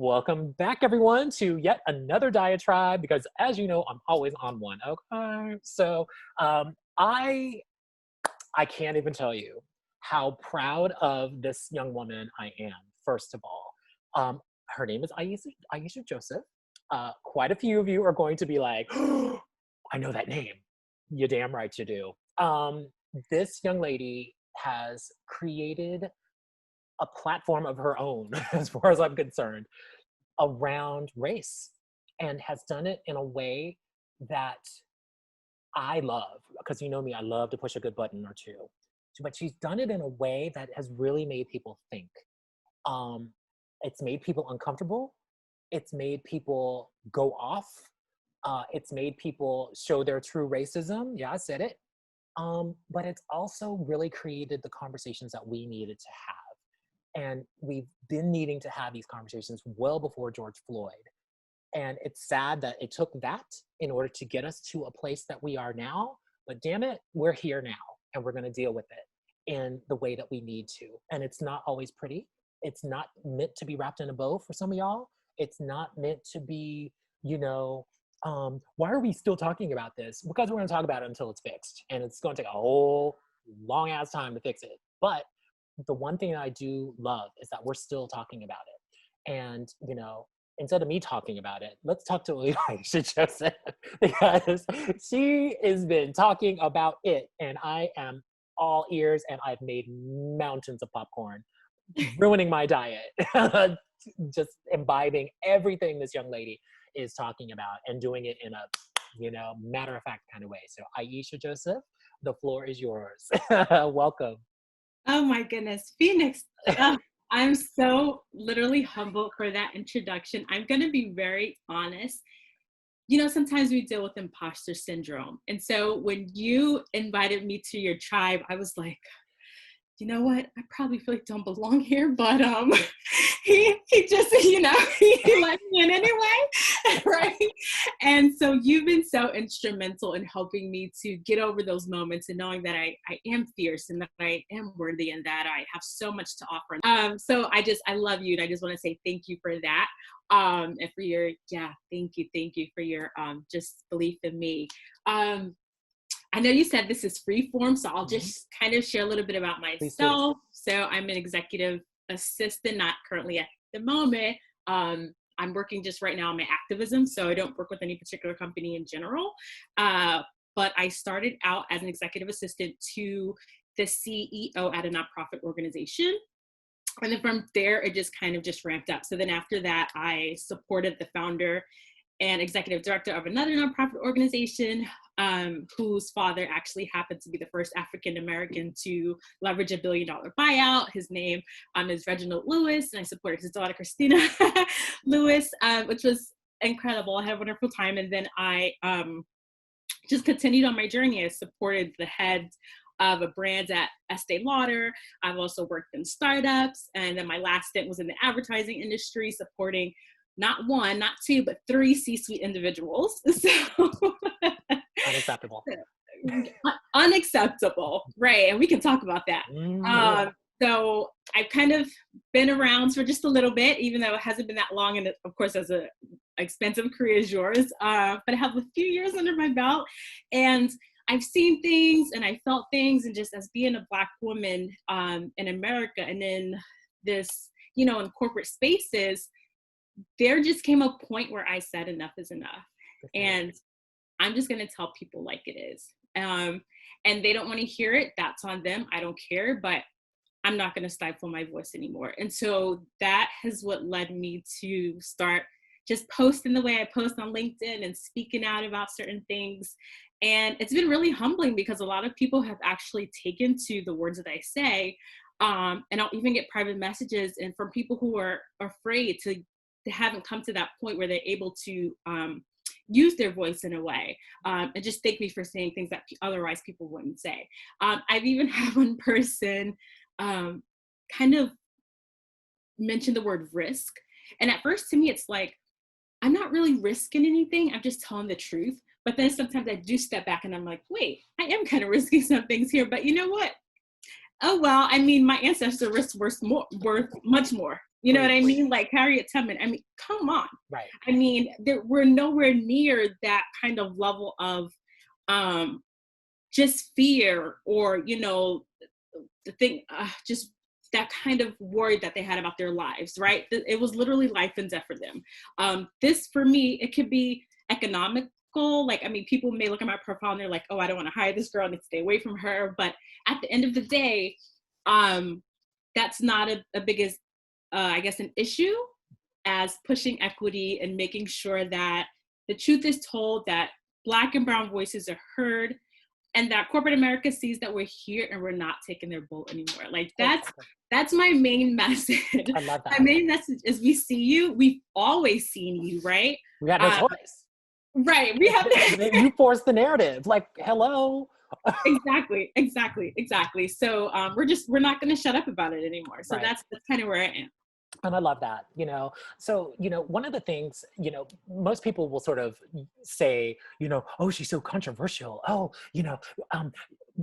Welcome back, everyone, to yet another diatribe. Because, as you know, I'm always on one. Okay, so I can't even tell you how proud of this young woman I am. First of all, her name is Aaisha Joseph. Quite a few of you are going to be like, oh, "I know that name." You damn right you do. This young lady has created a platform of her own, as far as I'm concerned, around race, and has done it in a way that I love, because you know me, I love to push a good button or two. But she's done it in a way that has really made people think. Um, it's made people uncomfortable. It's made people go off. It's made people show their true racism. Yeah, I said it. But it's also really created the conversations that we needed to have. And we've been needing to have these conversations well before George Floyd. And it's sad that it took that in order to get us to a place that we are now. But damn it, we're here now, and we're going to deal with it in the way that we need to. And it's not always pretty. It's not meant to be wrapped in a bow for some of y'all. It's not meant to be, why are we still talking about this? Because we're going to talk about it until it's fixed. And it's going to take a whole long ass time to fix it. But the one thing that I do love is that we're still talking about it. And, instead of me talking about it, let's talk to Aaisha Joseph, because she has been talking about it, and I am all ears, and I've made mountains of popcorn, ruining my diet, just imbibing everything this young lady is talking about and doing it in a, matter-of-fact kind of way. So Aaisha Joseph, the floor is yours. Welcome. Oh my goodness, Phoenix. I'm so literally humbled for that introduction. I'm going to be very honest. Sometimes we deal with imposter syndrome. And so when you invited me to your tribe, I was like, you know what? I probably feel like don't belong here, but he just, he let me in anyway, right? And so you've been so instrumental in helping me to get over those moments and knowing that I am fierce and that I am worthy and that I have so much to offer. So I love you, and I just want to say thank you for that. And for your, thank you for your just belief in me. I know you said this is free form, so I'll just kind of share a little bit about myself. So I'm an executive assistant, not currently at the moment. I'm working just right now on my activism, so I don't work with any particular company in general. But I started out as an executive assistant to the CEO at a nonprofit organization. And then from there, it just kind of just ramped up. So then after that, I supported the founder and executive director of another nonprofit organization, whose father actually happened to be the first African-American to leverage $1 billion buyout. His name is Reginald Lewis, and I supported his daughter, Christina Lewis, which was incredible. I had a wonderful time. And then I just continued on my journey. I supported the head of a brand at Estee Lauder. I've also worked in startups. And then my last stint was in the advertising industry, supporting not one, not two, but 3 C-suite individuals. So Unacceptable. Unacceptable, right? And we can talk about that. So I've kind of been around for just a little bit, even though it hasn't been that long, and of course, as an expensive career as yours, but I have a few years under my belt, and I've seen things and I felt things, and just as being a Black woman in America, and in this, in corporate spaces, there just came a point where I said enough is enough. And I'm just going to tell people like it is. And they don't want to hear it. That's on them. I don't care, but I'm not going to stifle my voice anymore. And so that is what led me to start just posting the way I post on LinkedIn and speaking out about certain things. And it's been really humbling, because a lot of people have actually taken to the words that I say. And I'll even get private messages and from people who are afraid to haven't come to that point where they're able to use their voice in a way, and just thank me for saying things that otherwise people wouldn't say. I've even had one person kind of mention the word risk. And at first, to me, it's like, I'm not really risking anything. I'm just telling the truth. But then sometimes I do step back and I'm like, wait, I am kind of risking some things here. But you know what? Oh, well, I mean, my ancestor risked worth much more. You know what I Preach. mean? Like Harriet Tubman. I mean, come on. Right. I mean, we're nowhere near that kind of level of just fear or, you know, the thing, just that kind of worry that they had about their lives, right? It was literally life and death for them. This, for me, it could be economical. Like, I mean, people may look at my profile and they're like, oh, I don't want to hire this girl, I need to stay away from her. But at the end of the day, that's not a biggest, I guess, an issue as pushing equity and making sure that the truth is told, that Black and brown voices are heard, and that corporate America sees that we're here and we're not taking their bull anymore. Like that's my main message. I love that. My main message is we see you. We've always seen you, right? We had no choice. Right. We have You forced the narrative. Like, hello. Exactly. So we're not going to shut up about it anymore. So Right. that's kind of where I am. And I love that, you know. So, you know, one of the things, you know, most people will sort of say, you know, oh, she's so controversial. Oh, you know,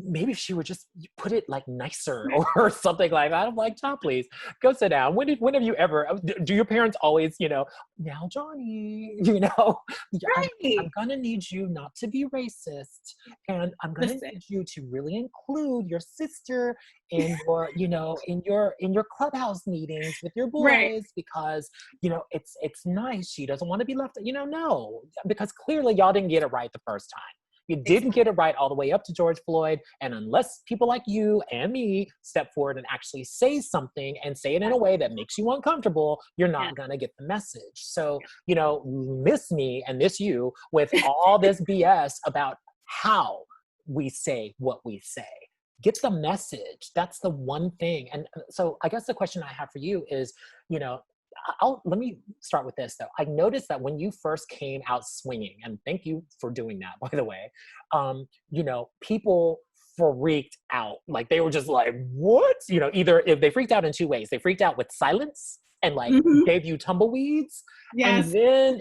maybe if she would just put it like nicer or something like that. I'm like, Tom, please go sit down. When have you ever, do your parents always, you know, now Johnny, you know, Right. I'm gonna need you not to be racist, and I'm gonna need you to really include your sister in your, you know, in your clubhouse meetings with your boys, Right. because, you know, it's nice. She doesn't want to be left, you know, no, because clearly y'all didn't get it right the first time. You didn't get it right all the way up to George Floyd. And unless people like you and me step forward and actually say something and say it in a way that makes you uncomfortable, you're not going to get the message. So, you know, miss me and miss you with all this BS about how we say what we say. Get the message. That's the one thing. And so I guess the question I have for you is, you know, let me start with this though. I noticed that when you first came out swinging, and thank you for doing that, by the way, you know, people freaked out. Like they were just like, what? You know, either if they freaked out in two ways, they freaked out with silence and like gave you tumbleweeds. Yes.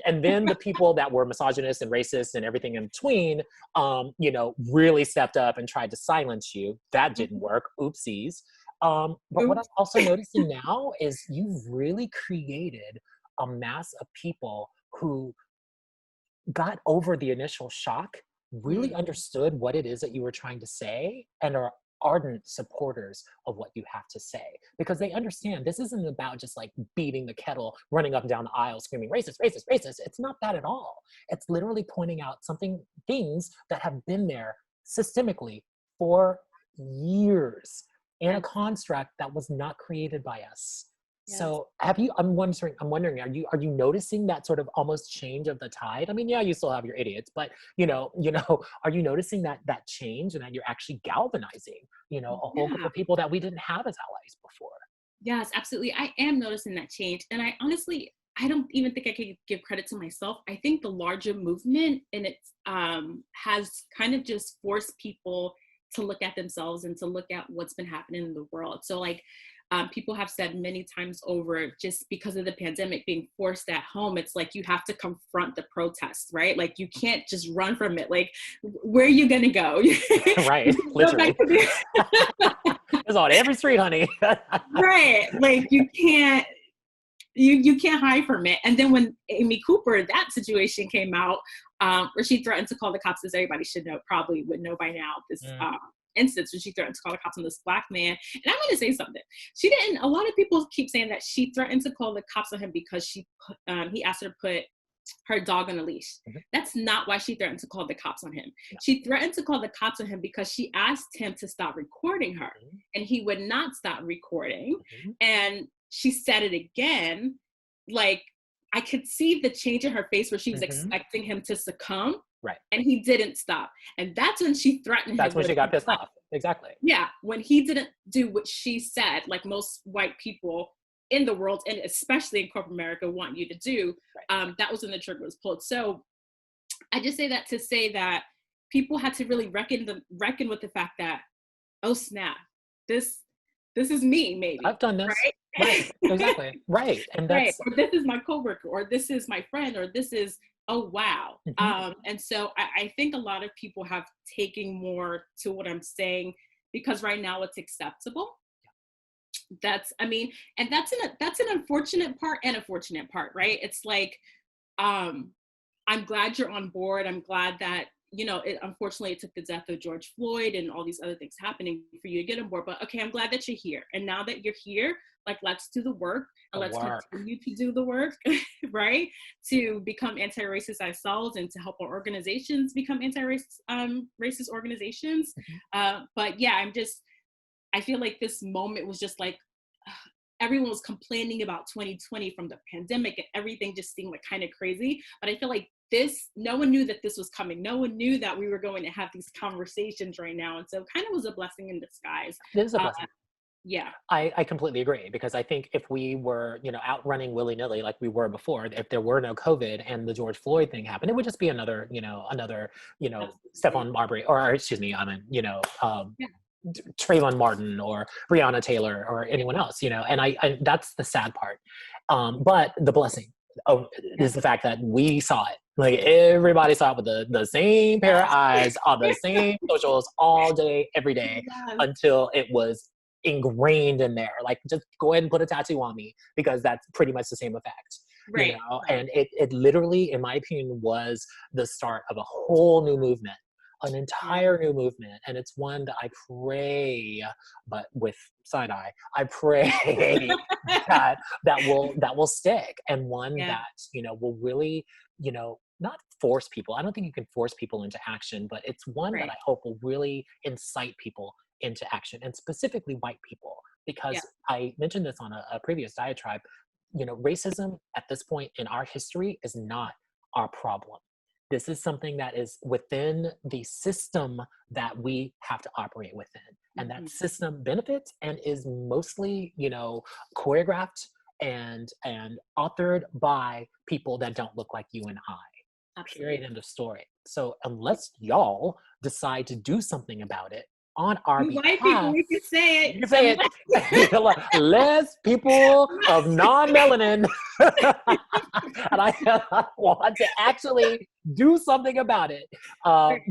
And then the people that were misogynist and racist and everything in between, you know, really stepped up and tried to silence you. That didn't work. Oopsies. But what I'm also noticing now is you've really created a mass of people who got over the initial shock, really understood what it is that you were trying to say, and are ardent supporters of what you have to say, because they understand this isn't about just like beating the kettle, running up and down the aisle, screaming racist, racist, racist. It's not that at all. It's literally pointing out things that have been there systemically for years in a construct that was not created by us. Yes. So I'm wondering, are you noticing that sort of almost change of the tide? I mean, yeah, you still have your idiots, but you know, are you noticing that change, and that you're actually galvanizing, you know, a whole group of people that we didn't have as allies before? Yes, absolutely. I am noticing that change. And I honestly don't even think I could give credit to myself. I think the larger movement and it has kind of just forced people to look at themselves and to look at what's been happening in the world. So like, people have said many times over, just because of the pandemic being forced at home, it's like you have to confront the protests, right? Like you can't just run from it. Like, where are you gonna go? Right, literally. It's on every street, honey. Right, like you can't hide from it. And then when Amy Cooper, that situation came out, where she threatened to call the cops, as everybody should know, probably would know by now, this instance where she threatened to call the cops on this Black man. And I'm going to say something. She didn't. A lot of people keep saying that she threatened to call the cops on him because he asked her to put her dog on a leash. That's not why she threatened to call the cops on him. No. She threatened to call the cops on him because she asked him to stop recording her, and he would not stop recording. And she said it again. Like, I could see the change in her face where she was expecting him to succumb. Right. And he didn't stop. And that's when she threatened him. That's when she got pissed off. Exactly. Yeah. When he didn't do what she said, like most white people in the world, and especially in corporate America, want you to do, that was when the trigger was pulled. So I just say that to say that people had to really reckon with the fact that, oh snap, this is me, maybe. I've done this. Right? Right. Exactly. Right. And that's right. Or this is my coworker, or this is my friend, or this is, oh wow. And so I think a lot of people have taken more to what I'm saying, because right now it's acceptable. I mean, and that's an unfortunate part and a fortunate part, right? It's like, um, I'm glad you're on board. I'm glad that, unfortunately it took the death of George Floyd and all these other things happening for you to get on board. But okay, I'm glad that you're here. And now that you're here, like, let's do the work and The let's work. continue to do the work, right? To become anti-racist ourselves and to help our organizations become anti-racist racist organizations. Mhm. But yeah, I feel like this moment was just like, everyone was complaining about 2020 from the pandemic and everything just seemed like kind of crazy. But I feel like no one knew that this was coming. No one knew that we were going to have these conversations right now. And so it kind of was a blessing in disguise. It is a Uh, blessing. yeah. I completely agree, because I think if we were, out running willy-nilly like we were before, if there were no COVID and the George Floyd thing happened, it would just be another, Absolutely. Stephon Marbury, or excuse me, Yeah. Trayvon Martin or Breonna Taylor or anyone else, and I that's the sad part. But the blessing Yeah. is the fact that we saw it. Like, everybody saw it with the same pair of eyes on the same socials all day, every day, Yes. until it was ingrained in there. Like, just go ahead and put a tattoo on me, because that's pretty much the same effect. Right. Right. And it literally, in my opinion, was the start of a whole new movement, an Yeah. entire new movement. And it's one that I pray, but with side eye, I pray that will stick, and one Yeah. that, will really, not force people. I don't think you can force people into action, but it's one that Right. I hope will really incite people into action, and specifically white people, Yeah. because I mentioned this on a previous diatribe. Racism at this point in our history is not our problem. This is something that is within the system that we have to operate within. And Mhm. that system benefits and is mostly, choreographed and authored by people that don't look like you and I. Period. Absolutely. End of story. So unless y'all decide to do something about it on our We white people, behalf, we can say you it. can say it. Less people of non-melanin, and I want to actually do something about it.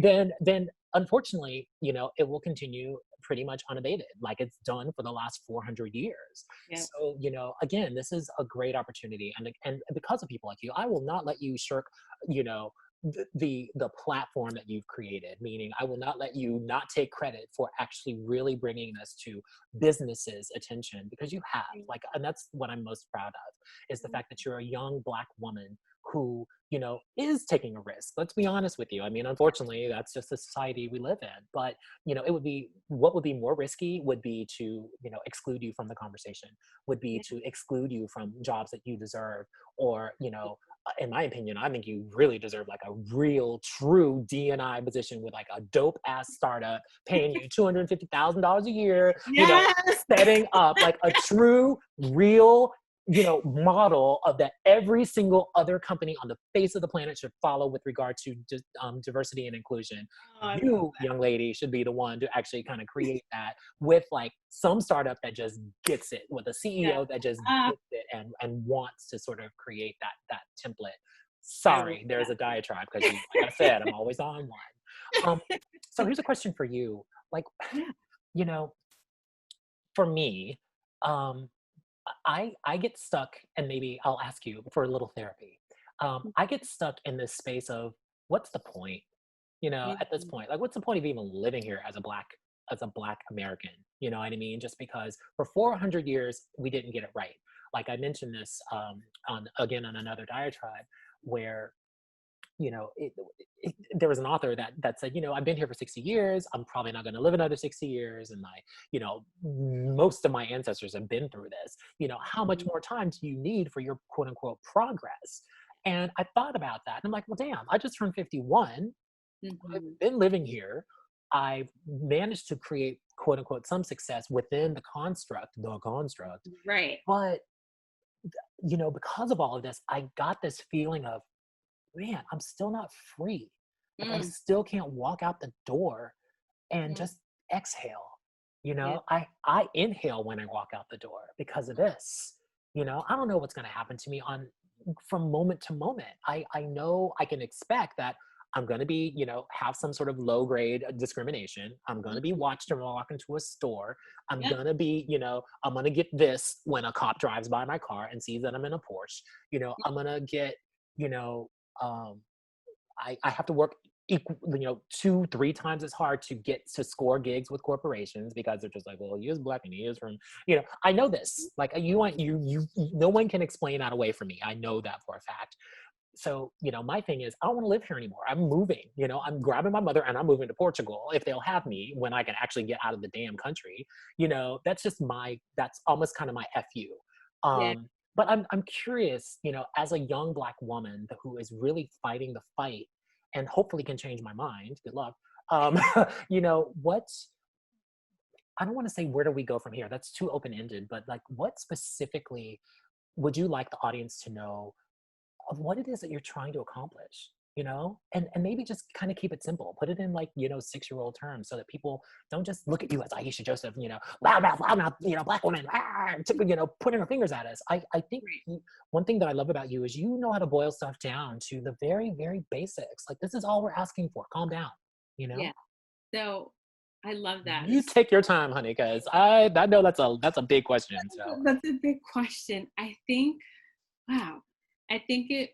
Then unfortunately, it will continue pretty much unabated, like it's done for the last 400 years. Yeah. So, again, this is a great opportunity, and because of people like you, I will not let you shirk, you know, the platform that you've created. Meaning, I will not let you not take credit for actually really bringing this to businesses' attention, because you have, like, and that's what I'm most proud of, is the fact that you're a young Black woman who, is taking a risk. Let's be honest with you. I mean, unfortunately, that's just the society we live in. But, what would be more risky would be to, exclude you from the conversation, would be Yeah. to exclude you from jobs that you deserve, or, in my opinion, I think you really deserve like a real, true DNI position with like a dope ass startup paying you $250,000 a year, Yes. setting up like a true, real, model of that every single other company on the face of the planet should follow with regard to diversity and inclusion. Oh, I love You, young lady, should be the one to actually kind of create that, with like some startup that just gets it, with a that. CEO that just Ah, gets it and wants to sort of create that template. I love Sorry, there's a diatribe, because like I that. said, I'm always on one. So here's a question for you. Like, Yeah. you know, for me, um, I get stuck, and maybe I'll ask you for a little therapy. I get stuck in this space of, what's the point? At this Mhm. point, like, what's the point of even living here as a black American? You know what I mean? Just because for 400 years we didn't get it right. Like I mentioned this, on another diatribe, where there was an author that said, I've been here for 60 years. I'm probably not going to live another 60 years, and most of my ancestors have been through this. How much Mhm. more time do you need for your quote unquote progress? And I thought about that, and I'm like, well, damn, I just turned 51. I've Mhm. been living here. I've managed to create quote unquote some success within the construct, Right. but because of all of this, I got this feeling of, man, I'm still not free. Like, I Mm. still can't walk out the door and Mm. just exhale. Yeah. I inhale when I walk out the door because of this. I don't know what's going to happen to me on from moment to moment. I know I can expect that I'm going to be, have some sort of low grade discrimination. I'm going to be watched when I walk into a store. I'm Yep. going to be, I'm going to get this when a cop drives by my car and sees that I'm in a Porsche. I'm going to get, you know, I have to work equal, 2-3 times as hard to get to score gigs with corporations because they're just like, well, he is black and he is from, I know this. Like no one can explain that away from me. I know that for a fact. So, my thing is, I don't want to live here anymore. I'm moving, I'm grabbing my mother and I'm moving to Portugal if they'll have me when I can actually get out of the damn country. That's almost kind of my FU. Yeah. But I'm curious, as a young Black woman who is really fighting the fight and hopefully can change my mind, good luck. What, I don't want to say where do we go from here? That's too open-ended, but like what specifically would you like the audience to know of what it is that you're trying to accomplish, and maybe just kind of keep it simple, put it in like, 6-year-old terms so that people don't just look at you as Aaisha Joseph, loud mouth, Black woman, pointing her fingers at us. I think one thing that I love about you is you know how to boil stuff down to the very, very basics. Like, this is all we're asking for. Calm down, Yeah. So I love that. You take your time, honey, because I know that's a big question. So That's a big question. Wow. I think it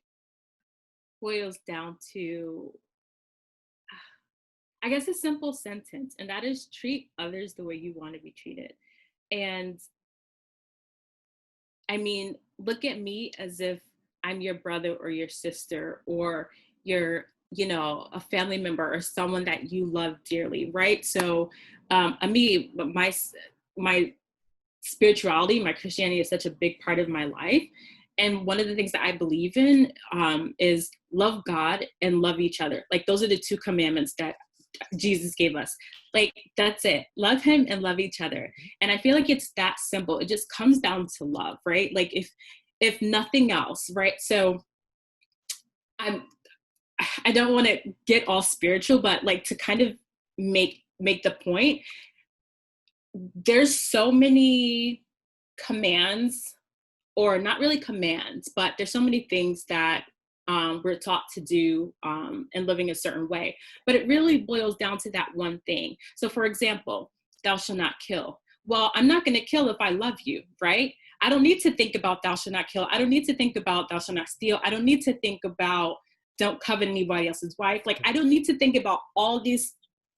boils down to, I guess, a simple sentence, and that is treat others the way you want to be treated. And I mean, look at me as if I'm your brother or your sister or your, a family member or someone that you love dearly, right? So, me, my spirituality, my Christianity is such a big part of my life. And one of the things that I believe in is love God and love each other. Like, those are the 2 commandments that Jesus gave us. Like, that's it. Love him and love each other. And I feel like it's that simple. It just comes down to love, right? Like, if nothing else, right? So I don't want to get all spiritual, but like to kind of make the point, there's so many commands, or not really commands, but there's so many things that we're taught to do and living a certain way. But it really boils down to that one thing. So for example, thou shalt not kill. Well, I'm not going to kill if I love you, right? I don't need to think about thou shalt not kill. I don't need to think about thou shalt not steal. I don't need to think about don't covet anybody else's wife. Like, I don't need to think about all these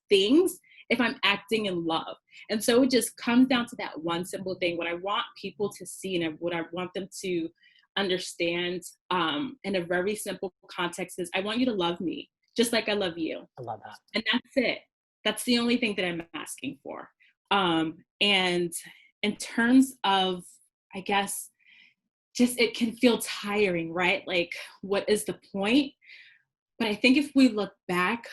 things if I'm acting in love. And so it just comes down to that one simple thing. What I want people to see and what I want them to understand in a very simple context is, I want you to love me just like I love you. I love that. And that's it. That's the only thing that I'm asking for. And in terms of, I guess, just it can feel tiring, right? Like, what is the point? But I think if we look back,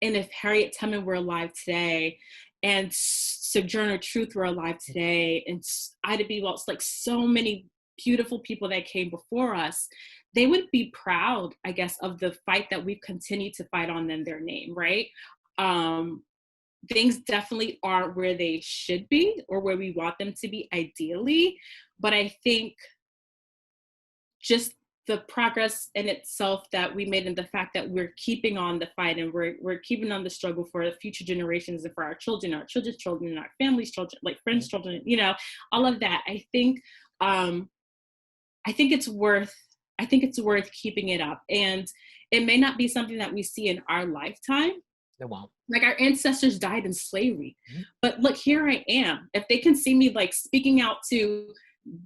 and if Harriet Tubman were alive today, and Sojourner Truth were alive today, and Ida B. Wells, like so many beautiful people that came before us, they would be proud, I guess, of the fight that we've continued to fight on in their name, right? Things definitely aren't where they should be or where we want them to be ideally, but I think just the progress in itself that we made, and the fact that we're keeping on the fight and we're keeping on the struggle for the future generations and for our children's children, and our families' children, like friends' children, all of that. I think it's worth keeping it up. And it may not be something that we see in our lifetime. It won't. Like, our ancestors died in slavery. Mm-hmm. But look, here I am. If they can see me like speaking out to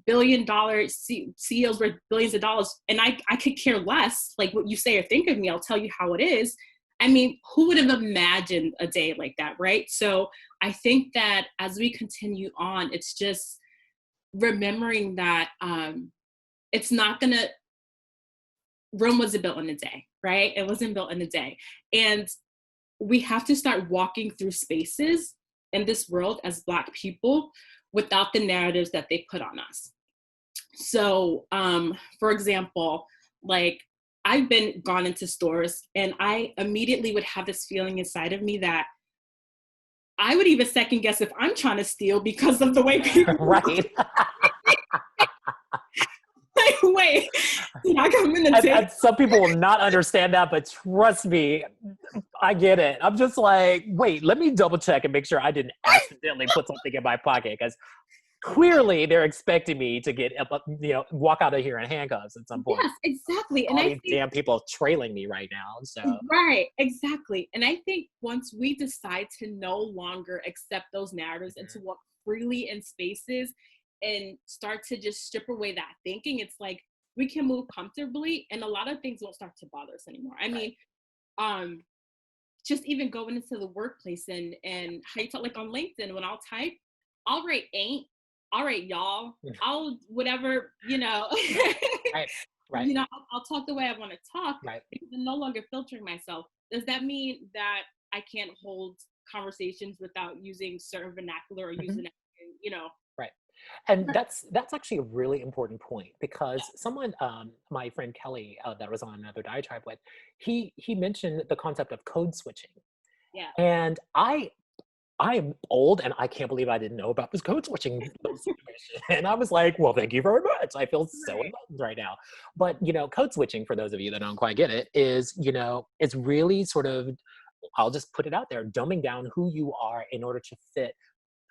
billion-dollar CEOs worth billions of dollars, and I could care less like what you say or think of me, I'll tell you how it is. I mean, who would have imagined a day like that, right? So I think that as we continue on, it's just remembering that it's not gonna, Rome wasn't built in a day, right? It wasn't built in a day. And we have to start walking through spaces in this world as Black people without the narratives that they put on us. So, for example, like, I've gone into stores and I immediately would have this feeling inside of me that I would even second guess if I'm trying to steal because of the way people right. like, wait, did I come in the And some people will not understand that, but trust me, I get it. I'm just like, wait, let me double check and make sure I didn't accidentally put something in my pocket, because clearly they're expecting me to get up, walk out of here in handcuffs at some point. Yes, exactly. And All I these think, damn people trailing me right now. So right, exactly. And I think once we decide to no longer accept those narratives and to walk freely in spaces and start to just strip away that thinking, it's like we can move comfortably and a lot of things won't start to bother us anymore. I mean, just even going into the workplace and how you talk, like on LinkedIn, when I'll type, I'll write ain't, I'll write y'all, I'll whatever, right, right, I'll talk the way I want to talk right. because I'm no longer filtering myself. Does that mean that I can't hold conversations without using certain vernacular or using, Right. And that's actually a really important point, because someone, my friend Kelly, that was on another diatribe with, he mentioned the concept of code switching. Yeah. And I am old and I can't believe I didn't know about this code switching situation. And I was like, well, thank you very much. I feel so enlightened right now. But, code switching, for those of you that don't quite get it, is, it's really sort of, I'll just put it out there, dumbing down who you are in order to fit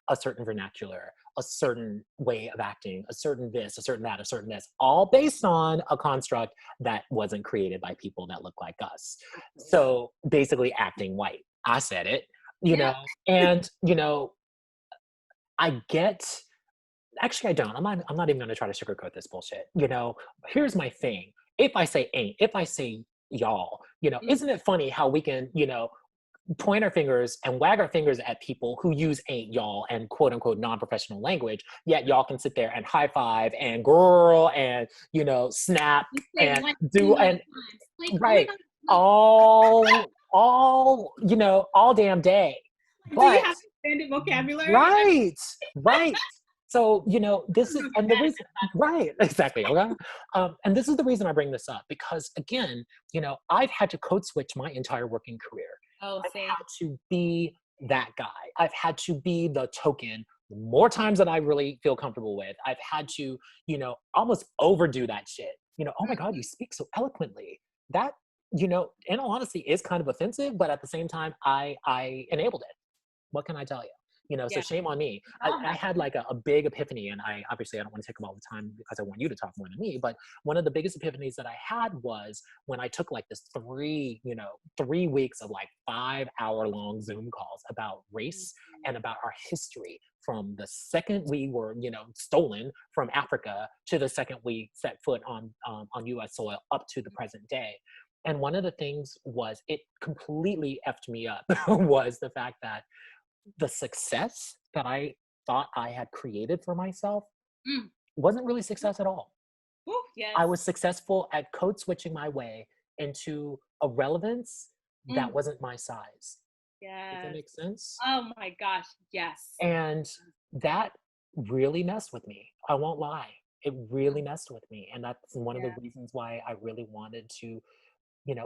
a certain vernacular, a certain way of acting, a certain this, a certain that, a certain this, all based on a construct that wasn't created by people that look like us. So basically acting white. I said it, and, I get, actually I don't, I'm not even going to try to sugarcoat this bullshit. Here's my thing. If I say ain't, if I say y'all, isn't it funny how we can, point our fingers and wag our fingers at people who use ain't, y'all, and quote unquote non-professional language, yet y'all can sit there and high five and girl and, snap and do, and right, all, all damn day. Do you But have expanded vocabulary? right. So, this is, and the reason, right, exactly. Okay. And this is the reason I bring this up, because again, I've had to code switch my entire working career. I've had to be that guy. I've had to be the token more times than I really feel comfortable with. I've had to, almost overdo that shit. Oh my God, you speak so eloquently. That, in all honesty, is kind of offensive, but at the same time, I enabled it. What can I tell you? So shame on me. I had like a big epiphany, and I don't want to take up all the time because I want you to talk more than me, but one of the biggest epiphanies that I had was when I took like this 3 weeks of like 5-hour long Zoom calls about race and about our history from the second we were, stolen from Africa to the second we set foot on US soil up to the present day. And one of the things was, it completely effed me up was the fact that the success that I thought I had created for myself wasn't really success at all. Ooh, yes. I was successful at code switching my way into a relevance that wasn't my size. Yes. Does that make sense? Oh my gosh, yes. And that really messed with me. I won't lie. It really messed with me. And that's one of the reasons why I really wanted to,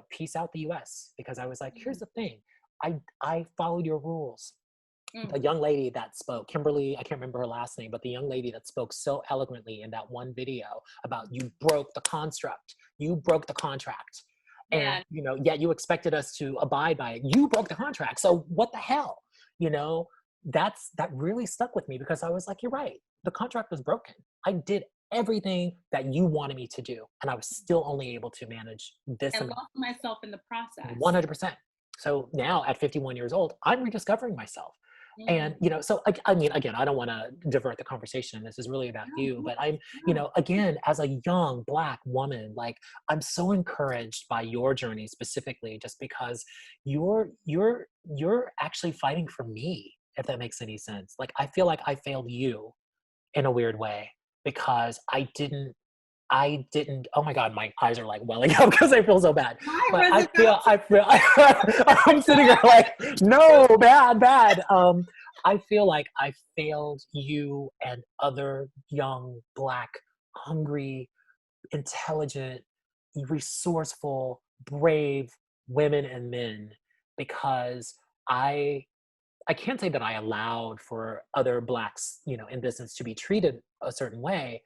peace out the US, because I was like, here's the thing. I followed your rules. The young lady that spoke, Kimberly, I can't remember her last name, but the young lady that spoke so eloquently in that one video about, you broke the construct, you broke the contract. And, yet you expected us to abide by it. You broke the contract. So what the hell? That really stuck with me, because I was like, you're right. The contract was broken. I did everything that you wanted me to do, and I was still only able to manage this. And lost myself in the process. 100%. So now at 51 years old, I'm rediscovering myself. And, so I mean, again, I don't want to divert the conversation. This is really about you, but I'm, again, as a young Black woman, like, I'm so encouraged by your journey specifically, just because you're actually fighting for me, if that makes any sense. Like, I feel like I failed you in a weird way, because I didn't, oh my God, my eyes are like welling up because I feel so bad. But I feel, I'm sitting here like, no, bad. I feel like I failed you and other young Black, hungry, intelligent, resourceful, brave women and men, because I can't say that I allowed for other Blacks, in business to be treated a certain way,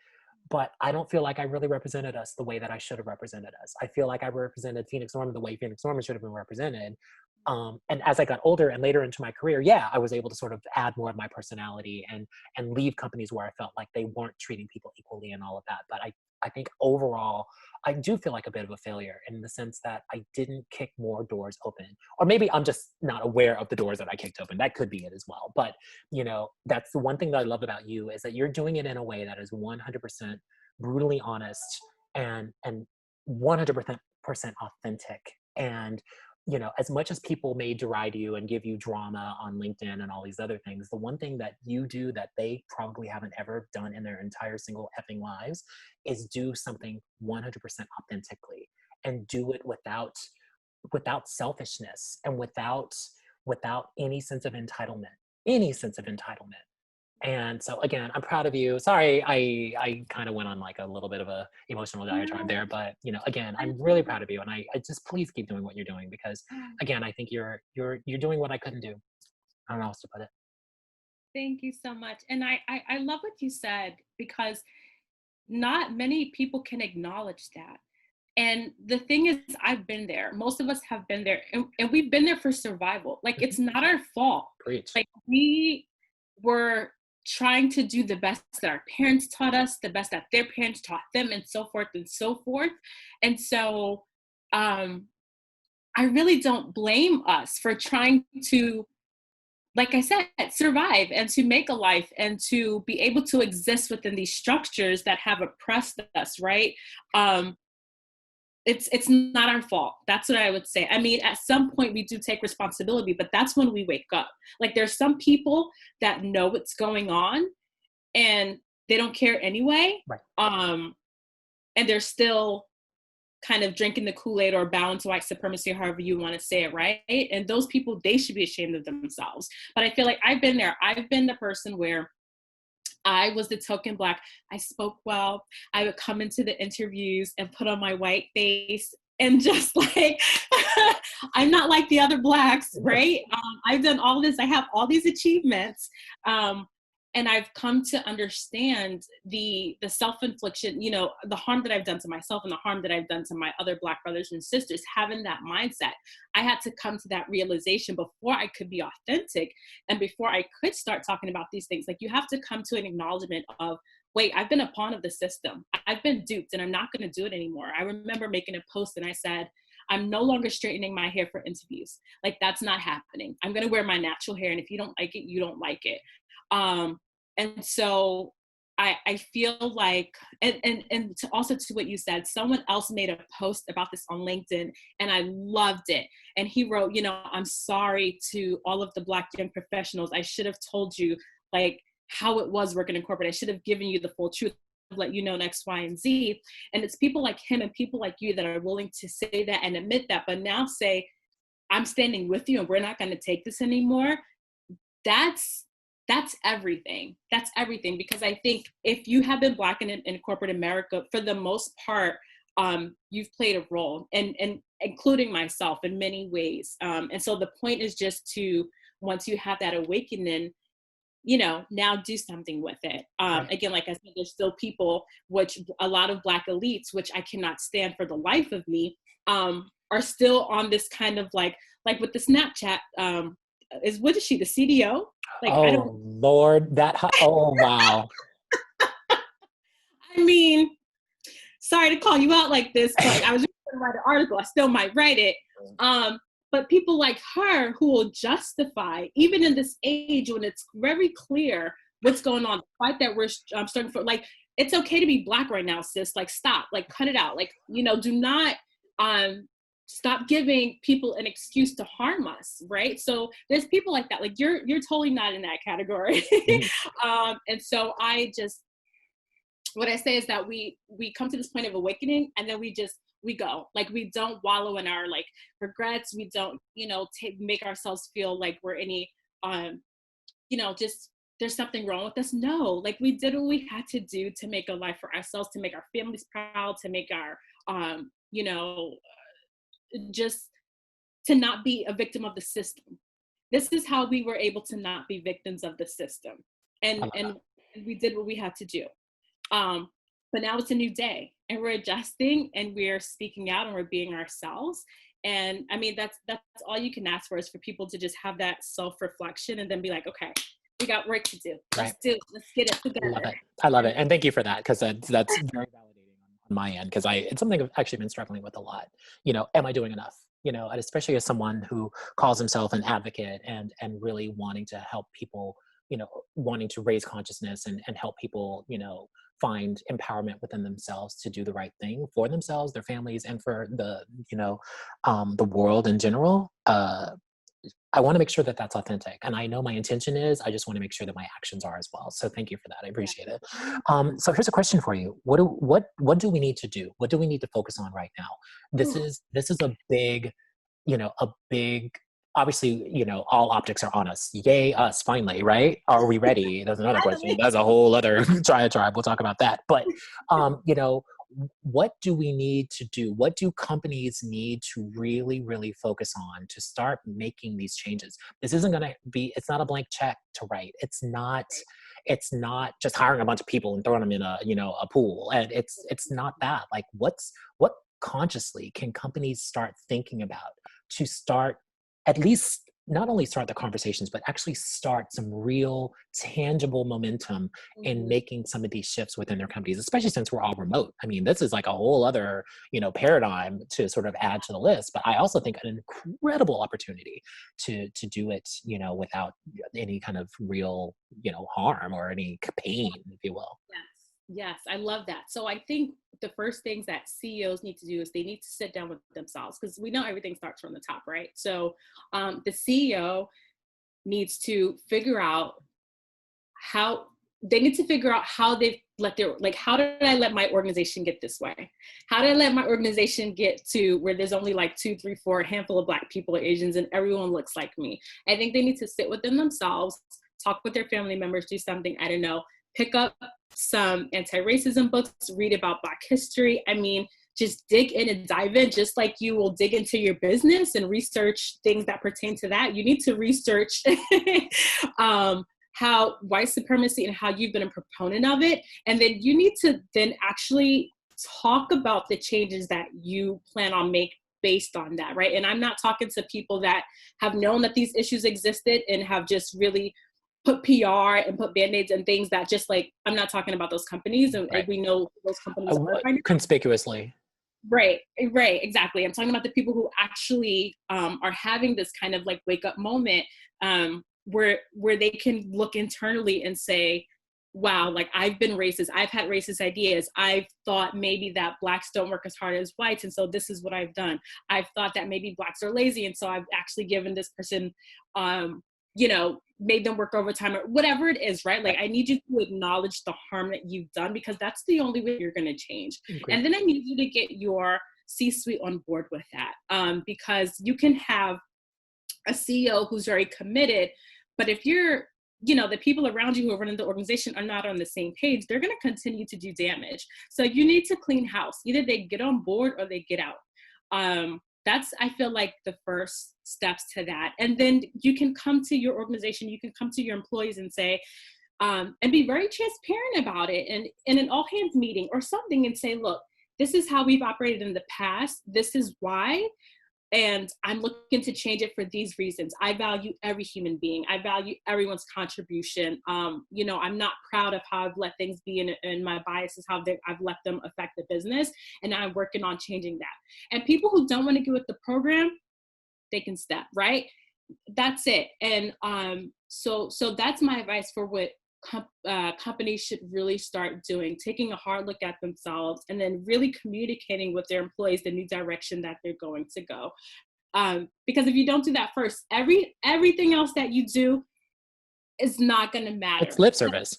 but I don't feel like I really represented us the way that I should have represented us. I feel like I represented Phoenix Norman the way Phoenix Norman should have been represented. And as I got older and later into my career, yeah, I was able to sort of add more of my personality and leave companies where I felt like they weren't treating people equally and all of that. But I think overall, I do feel like a bit of a failure in the sense that I didn't kick more doors open. Or maybe I'm just not aware of the doors that I kicked open. That could be it as well. But, you know, that's the one thing that I love about you is that you're doing it in a way that is 100% brutally honest and 100% authentic. And you know, as much as people may deride you and give you drama on LinkedIn and all these other things, the one thing that you do that they probably haven't ever done in their entire single effing lives is do something 100% authentically and do it without selfishness and without any sense of entitlement. And so again, I'm proud of you. Sorry, I kind of went on like a little bit of a emotional diatribe there, but you know, again, I'm really proud of you, and I just please keep doing what you're doing because again, I think you're doing what I couldn't do. I don't know how else to put it. Thank you so much. And I love what you said because not many people can acknowledge that. And the thing is, I've been there. Most of us have been there, and we've been there for survival. Like, it's not our fault. Preach. Like, we were trying to do the best that our parents taught us, the best that their parents taught them, and so forth and so forth. And so, I really don't blame us for trying to, like I said, survive and to make a life and to be able to exist within these structures that have oppressed us, right? It's not our fault. That's what I would say. I mean, at some point we do take responsibility, but that's when we wake up. Like, there's some people that know what's going on and they don't care anyway. Right. And they're still kind of drinking the Kool-Aid or bowing to white supremacy, or however you want to say it, right? And those people, they should be ashamed of themselves. But I feel like I've been there. I've been the person where I was the token Black. I spoke well. I would come into the interviews and put on my white face and just like, I'm not like the other Blacks, right? I've done all this. I have all these achievements. And I've come to understand the self-infliction, you know, the harm that I've done to myself and the harm that I've done to my other Black brothers and sisters. Having that mindset, I had to come to that realization before I could be authentic and before I could start talking about these things. Like, you have to come to an acknowledgement of, wait, I've been a pawn of the system. I've been duped and I'm not going to do it anymore. I remember making a post and I said, I'm no longer straightening my hair for interviews. Like, that's not happening. I'm going to wear my natural hair. And if you don't like it, you don't like it. And so I feel like, and to also to what you said, someone else made a post about this on LinkedIn and I loved it. And he wrote, you know, I'm sorry to all of the Black young professionals. I should have told you like how it was working in corporate. I should have given you the full truth, let you know X, Y, and Z. And it's people like him and people like you that are willing to say that and admit that, but now say, I'm standing with you and we're not going to take this anymore. That's everything. That's everything. Because I think if you have been Black in corporate America, for the most part, you've played a role, and including myself in many ways. And so the point is just to, once you have that awakening, you know, now do something with it. Again, like I said, there's still people, which a lot of Black elites, which I cannot stand for the life of me, are still on this kind of like with the Snapchat, what is she, the CDO? Like, oh, I don't. Lord, oh, wow. I mean, sorry to call you out like this, but I was just going to write an article. I still might write it. But people like her who will justify, even in this age when it's very clear what's going on, the fight that we're starting for, like, it's okay to be Black right now, sis. Like, stop, like, cut it out. Like, you know, do not stop giving people an excuse to harm us, right? So there's people like that. Like, you're totally not in that category. And so what I say is that we come to this point of awakening, and then we go. Like, we don't wallow in our like regrets. We don't, you know, make ourselves feel like we're any, you know, just there's something wrong with us. No, like, we did what we had to do to make a life for ourselves, to make our families proud, to make our, you know, just to not be a victim of the system. This is how we were able to not be victims of the system. And we did what we had to do. But now it's a new day and we're adjusting and we're speaking out and we're being ourselves. And I mean, that's all you can ask for, is for people to just have that self-reflection and then be like, okay, we got work to do. Right. Let's get it I love together. it. I love it. And thank you for that, because that's very validating on my end, because it's something I've actually been struggling with a lot. Am I doing enough? And especially as someone who calls himself an advocate and really wanting to help people, wanting to raise consciousness and help people, find empowerment within themselves to do the right thing for themselves, their families, and for the world in general. I want to make sure that that's authentic. And I know my intention is, I just want to make sure that my actions are as well. So thank you for that. I appreciate it. So here's a question for you. What do we need to do? What do we need to focus on right now? This is a big, obviously, all optics are on us. Yay, us, finally, right? Are we ready? That's another question. That's a whole other tribe. We'll talk about that. But, what do we need to do? What do companies need to really, really focus on to start making these changes? This isn't going to be, it's not a blank check to write. It's not just hiring a bunch of people and throwing them in a pool. And it's not that. Like, what consciously can companies start thinking about to start, at least not only start the conversations, but actually start some real tangible momentum in making some of these shifts within their companies, especially since we're all remote. I mean, this is like a whole other, paradigm to sort of add to the list, but I also think an incredible opportunity to do it, without any kind of real, harm or any pain, if you will. Yes, I love that. So I think the first things that CEOs need to do is they need to sit down with themselves, because we know everything starts from the top, right? So the CEO needs to figure out how they've let how did I let my organization get this way? How did I let my organization get to where there's only like 2, 3, 4, a handful of Black people or Asians and everyone looks like me? I think they need to sit within themselves, talk with their family members, do something, I don't know, pick up some anti-racism books, read about Black history. I mean, just dig in and dive in, just like you will dig into your business and research things that pertain to that. You need to research how white supremacy and how you've been a proponent of it. And then you need to then actually talk about the changes that you plan on make based on that, right? And I'm not talking to people that have known that these issues existed and have just really put PR and put Band-Aids and things that just like, I'm not talking about those companies. And Right. we know those companies are conspicuously. Right, exactly. I'm talking about the people who actually are having this kind of like wake up moment where they can look internally and say, wow, like I've been racist. I've had racist ideas. I've thought maybe that Blacks don't work as hard as whites. And so this is what I've done. I've thought that maybe Blacks are lazy. And so I've actually given this person, made them work overtime or whatever it is, right? Like I need you to acknowledge the harm that you've done, because that's the only way you're going to change. Okay. And then I need you to get your C-suite on board with that, because you can have a CEO who's very committed, but if you're, the people around you who are running the organization are not on the same page, they're going to continue to do damage. So you need to clean house. Either they get on board or they get out. That's, I feel like, the first steps to that. And then you can come to your organization, you can come to your employees and say, and be very transparent about it, and in an all hands meeting or something, and say, look, this is how we've operated in the past. This is why. And I'm looking to change it for these reasons. I value every human being. I value everyone's contribution. I'm not proud of how I've let things be, and my biases, how I've let them affect the business. And I'm working on changing that. And people who don't want to get with the program, they can step, right? That's it. And so that's my advice for what companies should really start doing, taking a hard look at themselves and then really communicating with their employees the new direction that they're going to go. Because if you don't do that first, everything else that you do is not going to matter. It's lip service.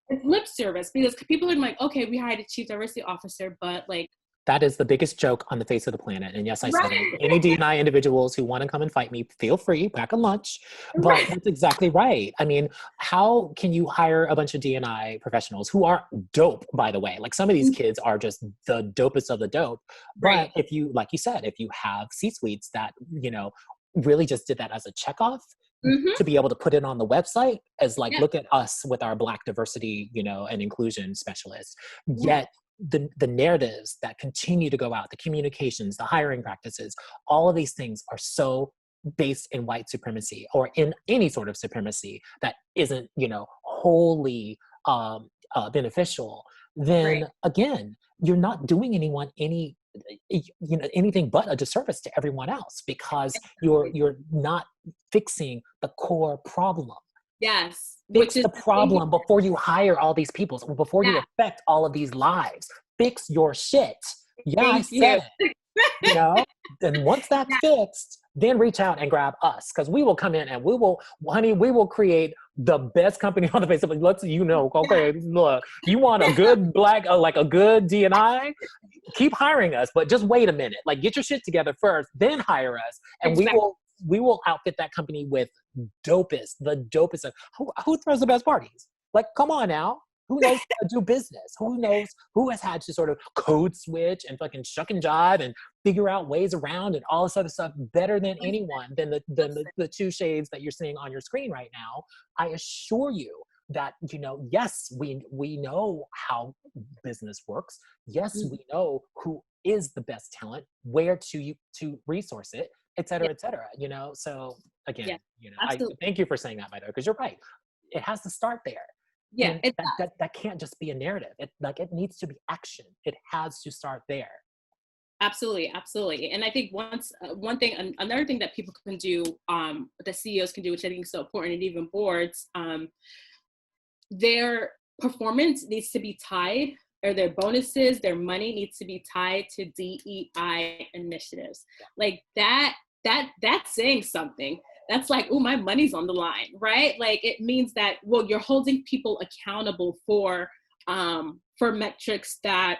It's lip service, because people are like, okay, we hired a chief diversity officer, but like, that is the biggest joke on the face of the planet. And yes, I said it. Any D&I individuals who want to come and fight me, feel free, pack a lunch. But that's exactly right. I mean, how can you hire a bunch of D&I professionals who are dope, by the way? Like some of these kids are just the dopest of the dope. But if you, like you said, if you have C-suites that, really just did that as a checkoff, to be able to put it on the website as like, look at us with our Black diversity, and inclusion specialists. Yet the narratives that continue to go out, the communications, the hiring practices, all of these things are so based in white supremacy or in any sort of supremacy that isn't, wholly beneficial, then again, you're not doing anyone anything but a disservice to everyone else, because you're not fixing the core problem. Yes. Fix the problem before you hire all these people, before you affect all of these lives. Fix your shit. Yeah, I said it. And once that's fixed, then reach out and grab us, because we will come in and we will create the best company on the face of it. Okay, look, you want a good black, like a good D&I? Keep hiring us, but just wait a minute. Like, get your shit together first, then hire us, and we will outfit that company with the dopest of, who throws the best parties? Like, come on now. Who knows how to do business? Who knows who has had to sort of code switch and fucking shuck and jive and figure out ways around and all this other stuff better than anyone, than the two shades that you're seeing on your screen right now? I assure you that, yes, we know how business works. Yes, we know who is the best talent, where to resource it, et cetera, et cetera. So again, I thank you for saying that, by the way, because you're right. It has to start there. Yeah, that can't just be a narrative. It needs to be action. It has to start there. Absolutely. And I think another thing that people can do, that CEOs can do, which I think is so important, and even boards, their performance needs to be tied, or their bonuses, their money needs to be tied to DEI initiatives. Like that's saying something. That's like, oh, my money's on the line, right? Like, it means that, well, you're holding people accountable for metrics that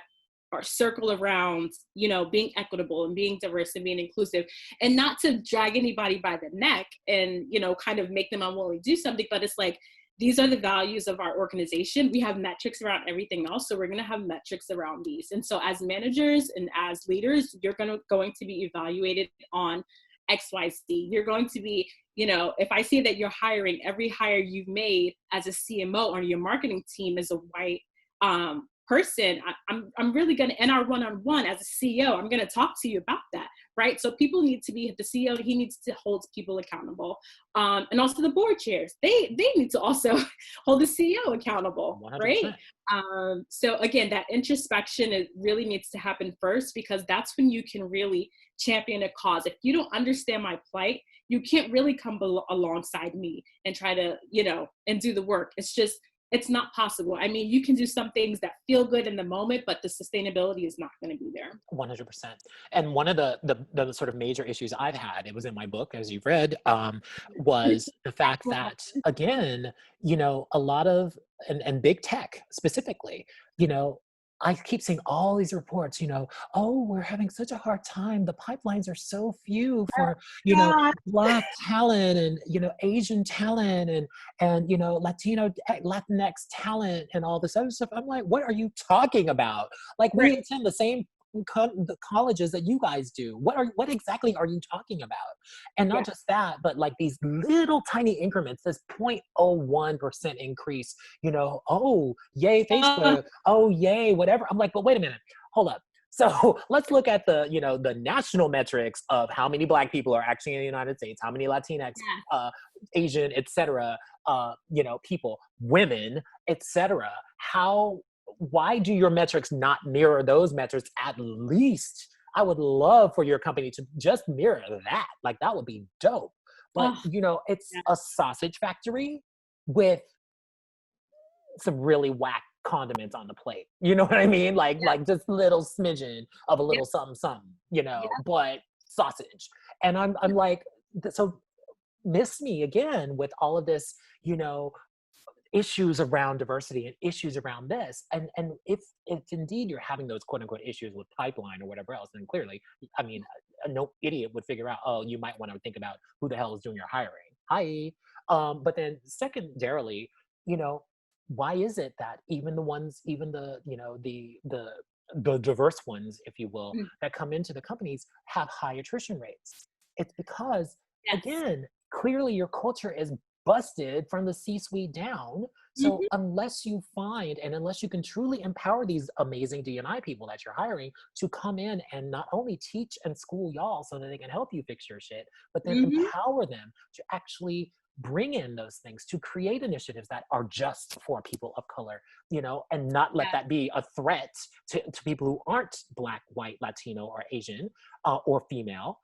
are circled around, being equitable and being diverse and being inclusive, and not to drag anybody by the neck and, kind of make them unwilling to do something. But it's like, these are the values of our organization. We have metrics around everything else, so we're going to have metrics around these. And so as managers and as leaders, you're going to be evaluated on XYZ. You're going to be, if I see that you're hiring, every hire you've made as a CMO or your marketing team is a white person, I'm really going to, in our one-on-one as a CEO, I'm going to talk to you about that, right? So people need to be, the CEO, he needs to hold people accountable. And also the board chairs, they need to also hold the CEO accountable, 100%. Right? So again, that introspection, it really needs to happen first, because that's when you can really champion a cause. If you don't understand my plight, you can't really come alongside me and try to, and do the work. It's not possible. I mean, you can do some things that feel good in the moment, but the sustainability is not going to be there. 100%. And one of the sort of major issues I've had, it was in my book, as you've read, was the fact that, again, a lot of, and big tech specifically, I keep seeing all these reports, oh, we're having such a hard time. The pipelines are so few for, Black talent and, Asian talent and, Latino, Latinx talent and all this other stuff. I'm like, what are you talking about? Like, we attend the same the colleges that you guys do. What exactly are you talking about? And not just that, but like these little tiny increments, this 0.01% increase, oh, yay, Facebook, oh, yay, whatever. I'm like, but wait a minute, hold up. So let's look at the, the national metrics of how many Black people are actually in the United States, how many Latinx, Asian, et cetera, people, women, et cetera. Why do your metrics not mirror those metrics? At least I would love for your company to just mirror that. Like, that would be dope. But, it's a sausage factory with some really whack condiments on the plate. You know what I mean? Like just little smidgen of a little something, but sausage. And I'm like, so miss me again with all of this, issues around diversity and issues around this. And if indeed you're having those quote unquote issues with pipeline or whatever else, then clearly, I mean, no idiot would figure out, oh, you might want to think about who the hell is doing your hiring. Hi. But then secondarily, why is it that even the diverse ones, if you will, that come into the companies have high attrition rates? It's because, again, clearly your culture is busted from the C-suite down. So Mhm. unless you find and unless you can truly empower these amazing D&I people that you're hiring to come in and not only teach and school y'all so that they can help you fix your shit, but then Mhm. empower them to actually bring in those things, to create initiatives that are just for people of color, and not let Yeah. that be a threat to people who aren't Black, white, Latino, or Asian, or female.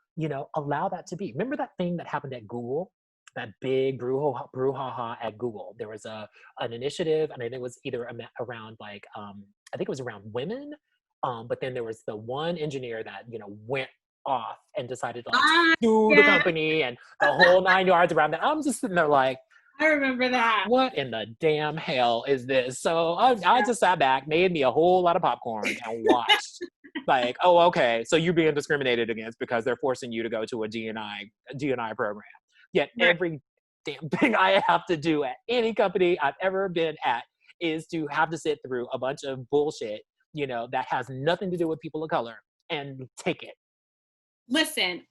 Allow that to be. Remember that thing that happened at Google, that big brouhaha at Google? There was an initiative, and I think it was either around like I think it was around women, but then there was the one engineer that went off and decided to like Ah, sue the yeah, company and the whole 9 yards around that. I'm just sitting there like, I remember that. what in the damn hell is this? So I just sat back, made me a whole lot of popcorn, and watched. Like, oh, okay, so you're being discriminated against because they're forcing you to go to a DNI program. Yet Right. every damn thing I have to do at any company I've ever been at is to have to sit through a bunch of bullshit, that has nothing to do with people of color, and take it. Listen,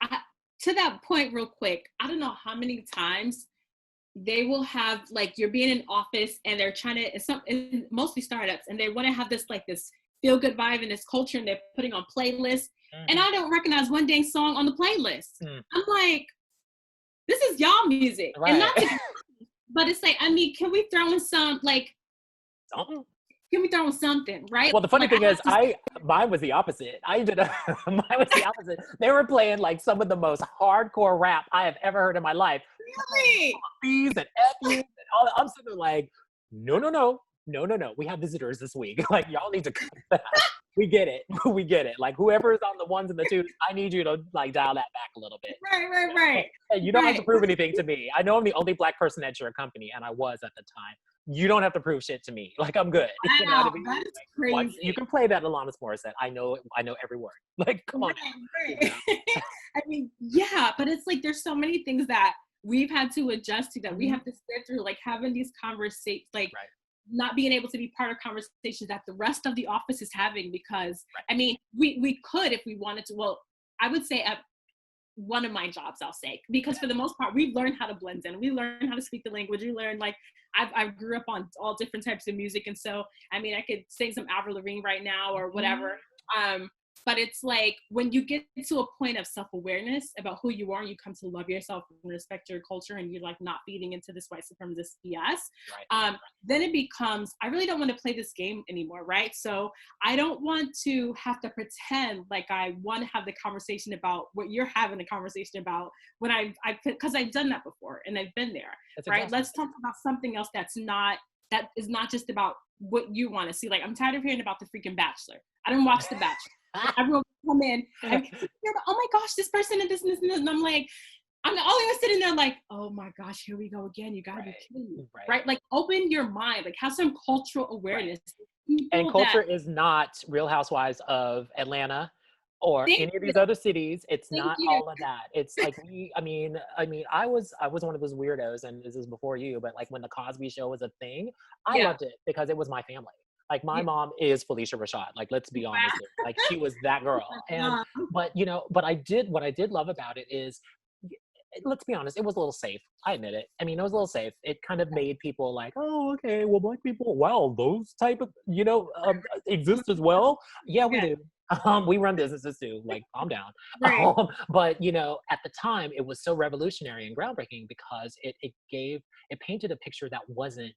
to that point, real quick, I don't know how many times they will have like you're being in office and they're trying to mostly startups and they want to have this feel good vibe and this culture and they're putting on playlists and I don't recognize one dang song on the playlist. I'm like, this is y'all music and Right. not to, but it's like, I mean, can we throw in some like Something. can we throw in something, right? Well, the funny Like I thing is, have to mine was the opposite. Mine was the opposite. They were playing like some of the most hardcore rap I have ever heard in my life. really B's and F's and all that. I'm sitting there like, no, no, no, no, no, no. We have visitors this week. Like, y'all need to come back. We get it. We get it. Like, whoever is on the ones and the twos, I need you to like dial that back a little bit. right. Hey, you don't have to prove anything to me. I know I'm the only Black person at your company, and I was at the time. You don't have to prove shit to me. Like, I'm good. You know what Wow, I mean? that is Like, crazy. you can play that Alanis Morissette. I know every word. Like, come on. Right. I mean, yeah, but it's like there's so many things that we've had to adjust to that we have to sit through, like having these conversations, like Right. not being able to be part of conversations that the rest of the office is having because Right. I mean, we could if we wanted to. Well, I would say at one of my jobs, I'll say, because for the most part, we've learned how to blend in. We learn how to speak the language. We learn like I grew up on all different types of music, and so I mean, I could sing some Avril Lavigne right now or whatever. But it's like when you get to a point of self-awareness about who you are, and you come to love yourself and respect your culture, and you're like not feeding into this white supremacist BS. Right. Then it becomes, I really don't want to play this game anymore, right? So I don't want to have to pretend like I want to have the conversation about what you're having the conversation about when because I've done that before and I've been there, That's right? exactly Let's talk about something else that is not just about what you want to see. Like I'm tired of hearing about the freaking Bachelor. I don't watch The Bachelor. Everyone come in and oh my gosh, this person and this and this and this. And I'm like, I'm always sitting there like, oh my gosh, here we go again. You gotta be kidding me. Right? Like open your mind, like have some cultural awareness. And culture is not Real Housewives of Atlanta or Thank any of you. these other cities. It's Thank not you. all of that. It's like I was one of those weirdos, and this is before you, but like when the Cosby Show was a thing, I loved it because it was my family. Like my mom is Felicia Rashad. Like, let's be honest here. Like she was that girl. And but what I did love about it is, let's be honest, it was a little safe. I admit it. I mean, it was a little safe. It kind of made people like, oh, okay, well, Black people, wow, those type of, exist as well. Yeah, we do. We run businesses too. Like, calm down. Right. But at the time, it was so revolutionary and groundbreaking because it painted a picture that wasn't,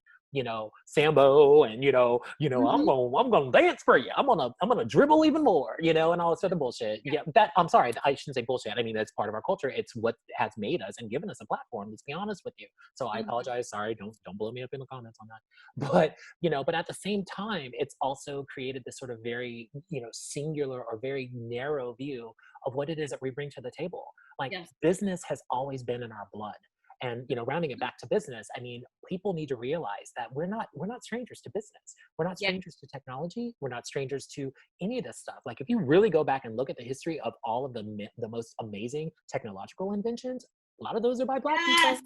Sambo and I'm gonna dance for you. I'm gonna dribble even more, and all this other bullshit. Yeah, that I'm sorry, I shouldn't say bullshit. I mean, that's part of our culture. It's what has made us and given us a platform. Let's be honest with you. So I apologize. Sorry, don't blow me up in the comments on that. But at the same time, it's also created this sort of very singular or very narrow view of what it is that we bring to the table. Like business has always been in our blood. And rounding it back to business, I mean, people need to realize that we're not strangers to business. We're not strangers to technology. We're not strangers to any of this stuff. Like if you really go back and look at the history of all of the most amazing technological inventions, a lot of those are by Black people.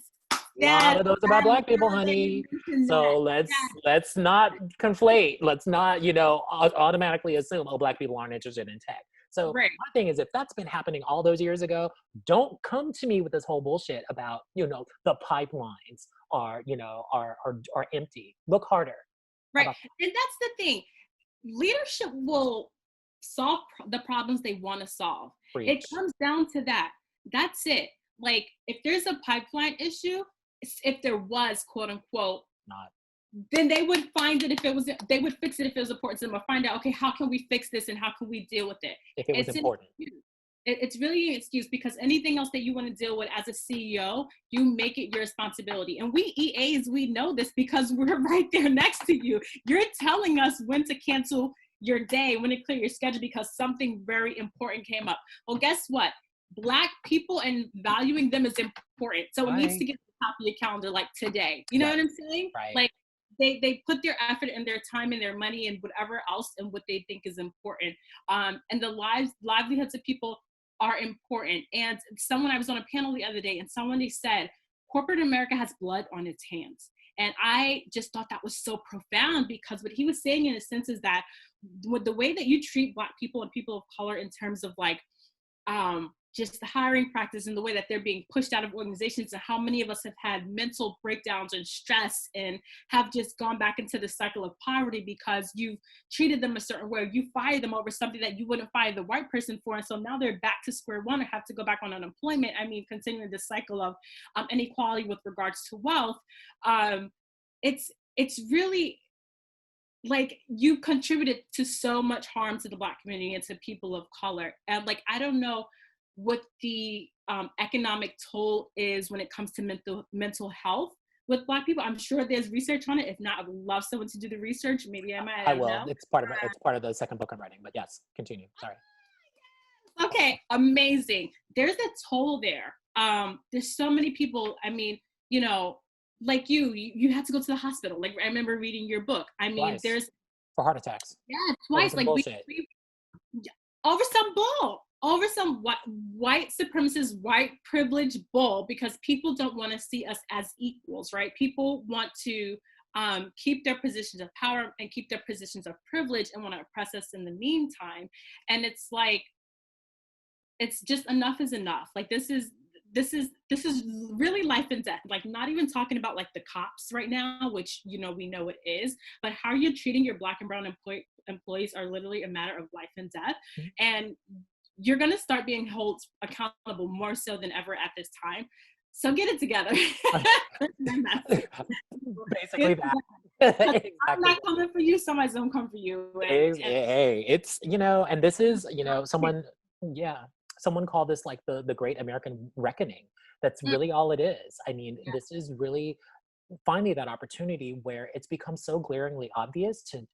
A lot of those are by Black people, honey. So let's not conflate. Let's not automatically assume, oh, Black people aren't interested in tech. So my thing is, if that's been happening all those years ago, don't come to me with this whole bullshit about, the pipelines, are, you know, are empty. Look harder. How Right. about And that's the thing. Leadership will solve the problems they want to solve. It preach? comes down to that. That's it. Like if there's a pipeline issue, if there was, quote unquote, Not then they would find it if it was, they would fix it if it was important to them, or find out, okay, how can we fix this and how can we deal with it? if it was It's an important. excuse. It's really an excuse, because anything else that you want to deal with as a CEO, you make it your responsibility. And we EAs, we know this because we're right there next to you. You're telling us when to cancel your day, when to clear your schedule because something very important came up. Well, guess what? Black people and valuing them is important. So it needs to Right. get to the top of your calendar like today. You know Right. what I'm saying? Right. Like they put their effort and their time and their money and whatever else and what they think is important. And the livelihoods of people are important. And someone, I was on a panel the other day and somebody said, corporate America has blood on its hands. And I just thought that was so profound, because what he was saying in a sense is that with the way that you treat Black people and people of color in terms of like just the hiring practice and the way that they're being pushed out of organizations, and how many of us have had mental breakdowns and stress and have just gone back into the cycle of poverty because you've treated them a certain way. You fire them over something that you wouldn't fire the white person for. And so now they're back to square one or have to go back on unemployment. I mean, continuing the cycle of inequality with regards to wealth. It's really like you contributed to so much harm to the Black community and to people of color. And like, I don't know what the economic toll is when it comes to mental health with Black people. I'm sure there's research on it. If not, I would love someone to do the research. Maybe I might, I I don't will. know. It's part of the second book I'm writing. But yes, continue. Sorry. Okay, amazing. There's a toll there. There's so many people. I mean, you know, like you had to go to the hospital. Like I remember reading your book. I mean, Twice there's for heart attacks over twice. some Like bullshit. we over some bull, over some white supremacist, white privilege bull, because people don't want to see us as equals, right? People want to keep their positions of power and keep their positions of privilege and want to oppress us in the meantime. And it's like, it's just enough is enough. Like this is really life and death. Like not even talking about like the cops right now, which you know we know it is, but how you're treating your Black and brown employees are literally a matter of life and death. Mhm. And you're gonna start being held accountable more so than ever at this time. So get it together. Basically that. I'm Exactly. not coming for you, somebody's gonna come for you. Hey, it's, you know, and this is, you know, yeah, someone called this like the Great American Reckoning. That's Mm, really all it is. I mean, yeah. this is really finding that opportunity where it's become so glaringly obvious to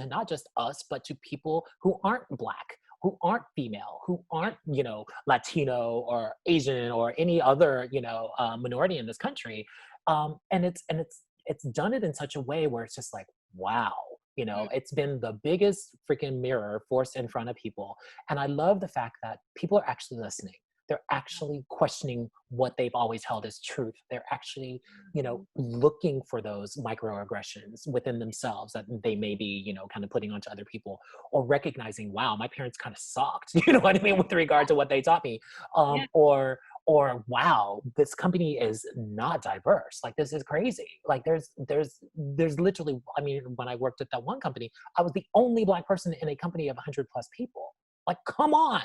not just us, but to people who aren't Black, who aren't female, who aren't, you know, Latino or Asian or any other, you know, minority in this country. And it's done it in such a way where it's just like, wow, you know, Mm, it's been the biggest freaking mirror forced in front of people. And I love the fact that people are actually listening. They're actually questioning what they've always held as truth. They're actually, you know, looking for those microaggressions within themselves that they may be, you know, kind of putting onto other people, or recognizing, wow, my parents kind of sucked, you know what I mean, with regard to what they taught me. yeah. Or wow, this company is not diverse. Like this is crazy. Like there's literally, I mean, when I worked at that one company, I was the only Black person in a company of 100 plus people. Like, come on.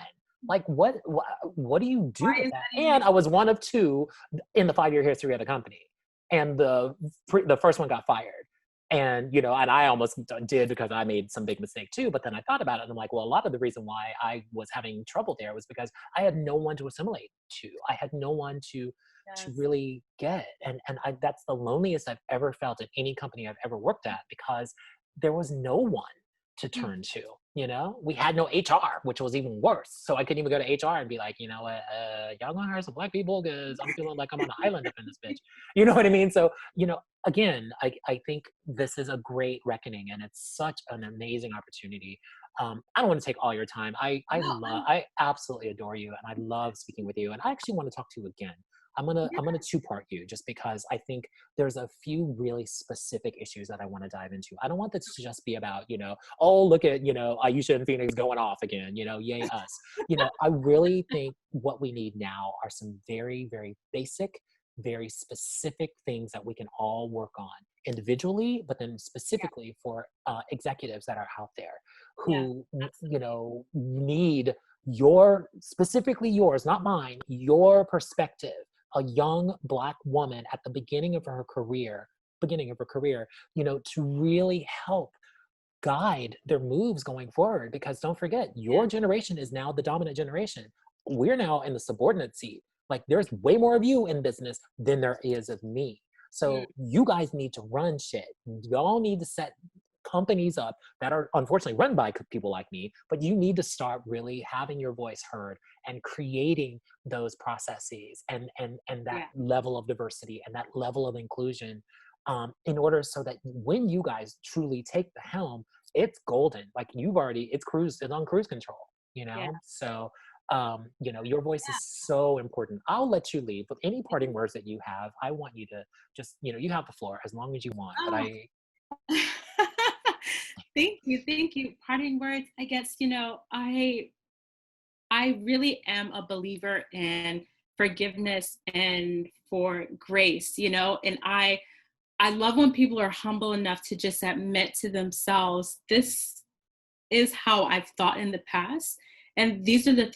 Like what do you do Why with is that? that even And I was one of two in the 5-year history of the company, and the first one got fired. And you know, and I almost did because I made some big mistake too. But then I thought about it, and I'm like, well, a lot of the reason why I was having trouble there was because I had no one to assimilate to. I had no one to yes. really get, and that's the loneliest I've ever felt in any company I've ever worked at, because there was no one to Mm, turn to. You know, we had no HR, which was even worse. So I couldn't even go to HR and be like, you know what, y'all gonna hire some Black people because I'm feeling like I'm on an island up in this bitch. You know what I mean? So, you know, again, I think this is a great reckoning, and it's such an amazing opportunity. I don't want to take all your time. no, I absolutely adore you, and I love speaking with you. And I actually want to talk to you again. I'm gonna two-part you, just because I think there's a few really specific issues that I want to dive into. I don't want this to just be about, you know, oh, look at, you know, Aisha and Phoenix going off again, you know, yay us. You know, I really think what we need now are some very, very basic very specific things that we can all work on individually, but then specifically for executives that are out there Yeah, who, you absolutely. know, need your, specifically yours, not mine, your perspective. A young Black woman at the beginning of her career, you know, to really help guide their moves going forward. Because don't forget, Yeah, your generation is now the dominant generation. We're now in the subordinate seat. Like, there's way more of you in business than there is of me. mm, So you guys need to run shit. Y'all need to set companies up that are unfortunately run by people like me, but you need to start really having your voice heard and creating those processes and that yeah, level of diversity and that level of inclusion, in order so that when you guys truly take the helm, it's golden. Like, you've already, it's on cruise control, you yeah. know? So, you know, your voice is so important. I'll let you leave with any parting words that you have. I want you to just, you know, you have the floor as long as you want, but Oh, thank you, thank you. Parting words, I guess, I really am a believer in forgiveness and for grace, and I love when people are humble enough to just admit to themselves, this is how I've thought in the past, and these are the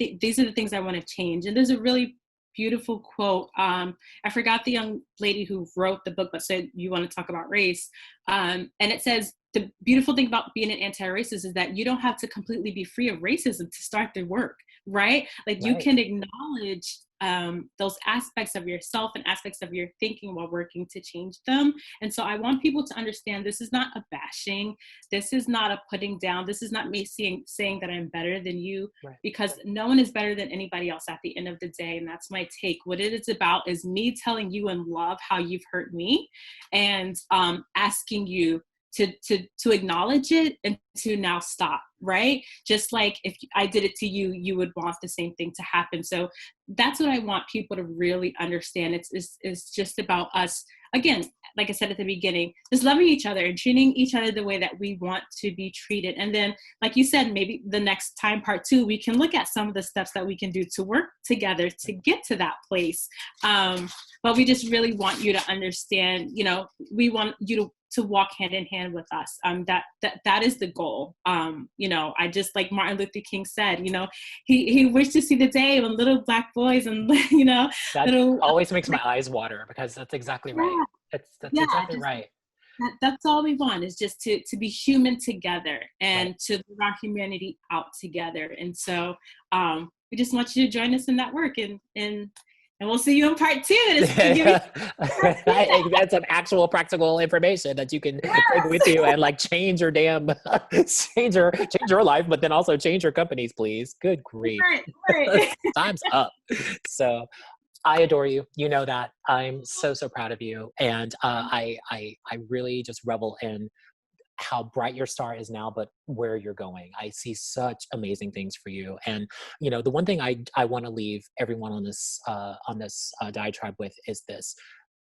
things I want to change. And there's a really beautiful quote. I forgot the young lady who wrote the book, but said you want to talk about race, and it says the beautiful thing about being an anti-racist is that you don't have to completely be free of racism to start the work, right? Like you right, can acknowledge those aspects of yourself and aspects of your thinking while working to change them. And so I want people to understand this is not a bashing, this is not a putting down. This is not me saying that I'm better than you, right, because no one is better than anybody else at the end of the day. And that's my take. What it is about is me telling you in love how you've hurt me, and asking you to acknowledge it and to now stop, right? Just like if I did it to you, you would want the same thing to happen. So that's what I want people to really understand. It's just about us, again, like I said at the beginning, just loving each other and treating each other the way that we want to be treated. And then, like you said, maybe the next time, part two, we can look at some of the steps that we can do to work together to get to that place. But we just really want you to understand, we want you to walk hand in hand with us. That is the goal. I just, like Martin Luther King said, he wished to see the day when little Black boys and that little always makes my eyes water, because that's exactly right. yeah, That's yeah, exactly just right. that's all we want, is just to be human together Right. and to live our humanity out together. And so we just want you to join us in that work, and we'll see you in part two. And it's forgiving. That's some actual practical information that you can take with you and like change your damn change your life, but then also change your companies, please. Good grief. Right, right. Time's up. So I adore you. You know that. I'm so, so proud of you. And I really just revel in how bright your star is now, but where you're going. I see such amazing things for you. And you know, the one thing I want to leave everyone on this diatribe with is this: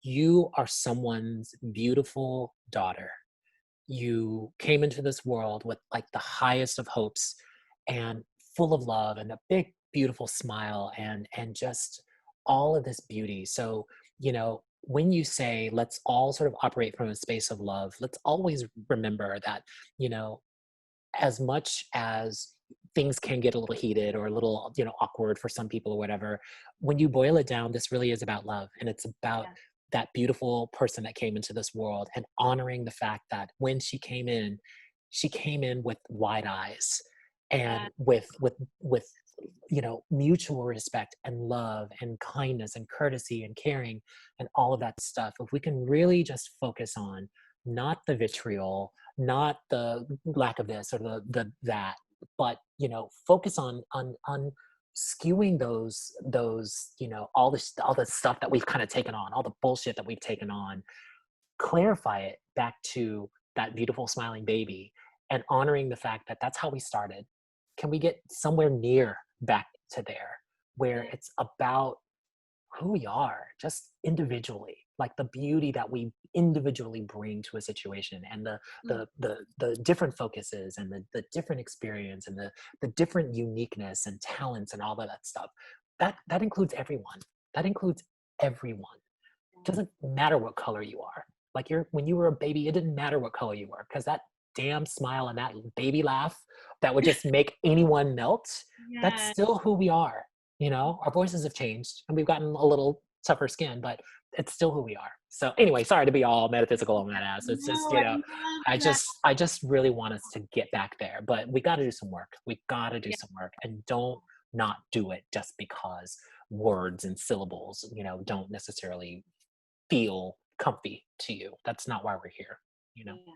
you are someone's beautiful daughter. You came into this world with like the highest of hopes and full of love and a big beautiful smile and just all of this beauty. So, you know, when you say let's all sort of operate from a space of love, let's always remember that, you know, as much as things can get a little heated or a little, you know, awkward for some people or whatever, when you boil it down, this really is about love. And it's about Yeah, that beautiful person that came into this world and honoring the fact that when she came in with wide eyes and yeah, with you know, mutual respect and love and kindness and courtesy and caring and all of that stuff. If we can really just focus on not the vitriol, not the lack of this or the that, but you know, focus on skewing those you know, all the stuff that we've kind of taken on, all the bullshit that we've taken on, clarify it back to that beautiful smiling baby and honoring the fact that that's how we started. Can we get somewhere near back to there where yeah. it's about who we are just individually, like the beauty that we individually bring to a situation and Mm, the different focuses and the different experience and the different uniqueness and talents and all of that stuff, that includes everyone, that includes everyone. doesn't matter what color you are. Like when you were a baby, it didn't matter what color you were, because that damn smile and that baby laugh that would just make anyone melt, that's Yeah. still who we are. You know, our voices have changed and we've gotten a little tougher skin, but it's still who we are. So anyway, sorry to be all metaphysical on that ass. It's just, No, you I know, love I that. just I just really want us to get back there, but we got to do some work. We got to do Yeah. some work, and don't not do it just because words and syllables, you know, don't necessarily feel comfy to you. That's not why we're here, you know. Yeah,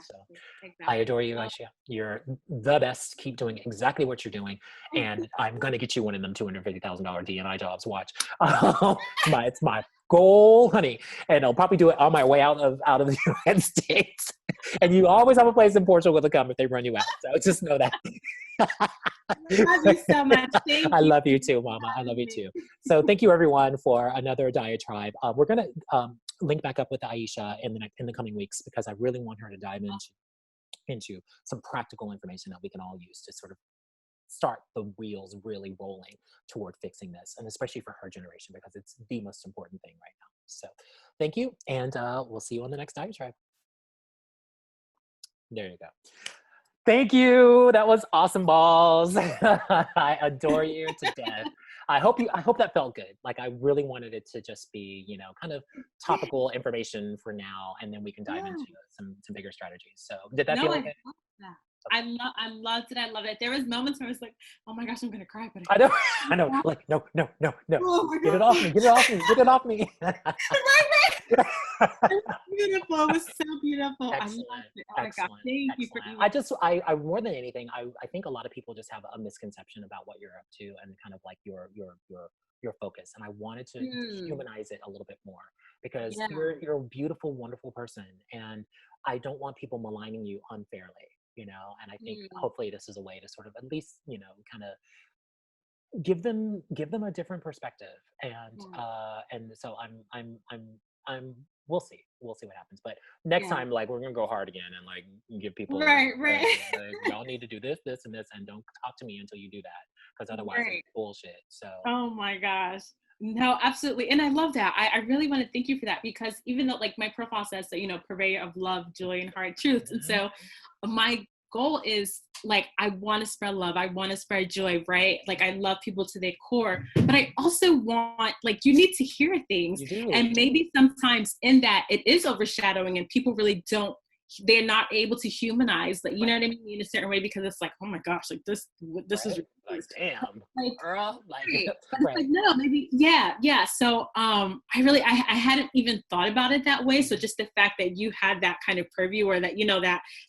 So exactly. I Exactly. adore you, Well, Aisha. You're the best. Keep doing exactly what you're doing, and I'm gonna get you one of them $250,000 DNI jobs. Watch, it's my goal, honey, and I'll probably do it on my way out of the United States. And you always have a place in Portugal to come if they run you out. So just know that. I love you so much. Thank I you love you for too, Mama. I love having you me. too. So thank you everyone for another diatribe. We're gonna link back up with Aisha in the coming weeks, because I really want her to dive into some practical information that we can all use to sort of start the wheels really rolling toward fixing this, and especially for her generation, because it's the most important thing right now. So thank you, and we'll see you on the next diatribe. There you go. Thank you. That was awesome balls. I adore you to death. I hope that felt good. Like, I really wanted it to just be, you know, kind of topical information for now, and then we can dive Yeah. into some bigger strategies. So did that No, feel I okay? love that. Okay. I loved it. I loved it. There was moments where I was like, oh my gosh, I'm gonna cry, but I I know, I know. can't. Like, no, no, no, no. Oh my Get it god. off me. Get it off me. Get it off me. Right. It was beautiful. It was so beautiful. I Excellent, loved it. Oh my gosh. excellent, Thank you for excellent. even. I more than anything, I think a lot of people just have a misconception about what you're up to, and kind of like your focus. And I wanted to Mm, humanize it a little bit more, because yeah. you're a beautiful, wonderful person, and I don't want people maligning you unfairly, you know. And I think Mm, hopefully this is a way to sort of at least, you know, kind of give them a different perspective. yeah. And so I'm we'll see what happens, but next Yeah. time, like, we're gonna go hard again and like give people, Right. hey, Right. like, y'all need to do this and this, and don't talk to me until you do that, because otherwise it's Right. bullshit. So Oh my gosh. No, absolutely. And I love that. I really want to thank you for that, because even though like my profile says that, purveyor of love, joy, and hard truths. And mhm, so my goal is like, I want to spread love. I want to spread joy, right? Like I love people to their core, but I also want, like, you need to hear things. you do. And maybe sometimes in that it is overshadowing and people really don't, they're not able to humanize, like, you know Right, what I mean? In a certain way, because it's like, oh my gosh, like this is right, like, ridiculous. damn, Like, girl, like, right. But it's right. like, no, maybe, yeah, yeah. So I hadn't even thought about it that way. So Mhm. just the fact that you had that kind of purview, or that,